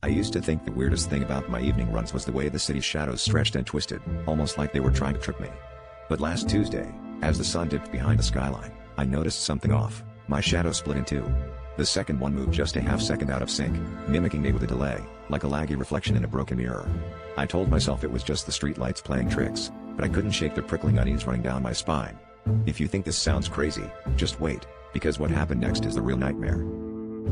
I used to think the weirdest thing about my evening runs was the way the city's shadows stretched and twisted, almost like they were trying to trick me. But last Tuesday, as the sun dipped behind the skyline, I noticed something off. My shadow split in two. The second one moved just a half second out of sync, mimicking me with a delay, like a laggy reflection in a broken mirror. I told myself it was just the streetlights playing tricks, but I couldn't shake the prickling unease running down my spine. If you think this sounds crazy, just wait, because what happened next is the real nightmare.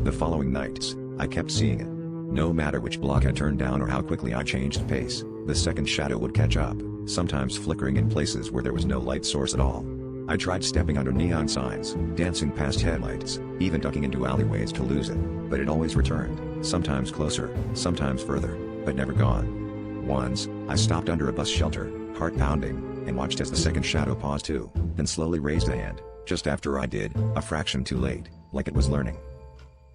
The following nights, I kept seeing it. No matter which block I turned down or how quickly I changed pace, the second shadow would catch up, sometimes flickering in places where there was no light source at all. I tried stepping under neon signs, dancing past headlights, even ducking into alleyways to lose it, but it always returned, sometimes closer, sometimes further, but never gone. Once, I stopped under a bus shelter, heart pounding, and watched as the second shadow paused too, then slowly raised a hand, just after I did, a fraction too late, like it was learning.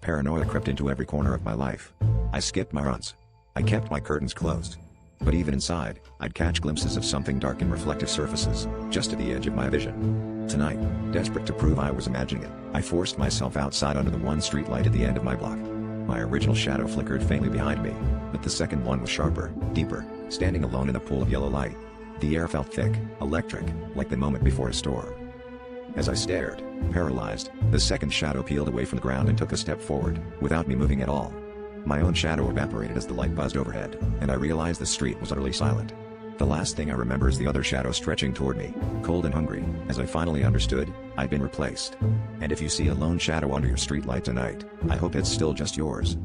Paranoia crept into every corner of my life. I skipped my runs. I kept my curtains closed. But even inside, I'd catch glimpses of something dark in reflective surfaces, just at the edge of my vision. Tonight, desperate to prove I was imagining it, I forced myself outside under the one street light at the end of my block. My original shadow flickered faintly behind me, but the second one was sharper, deeper, standing alone in a pool of yellow light. The air felt thick, electric, like the moment before a storm. As I stared, paralyzed, the second shadow peeled away from the ground and took a step forward, without me moving at all. My own shadow evaporated as the light buzzed overhead, and I realized the street was utterly silent. The last thing I remember is the other shadow stretching toward me, cold and hungry, as I finally understood, I'd been replaced. And if you see a lone shadow under your streetlight tonight, I hope it's still just yours.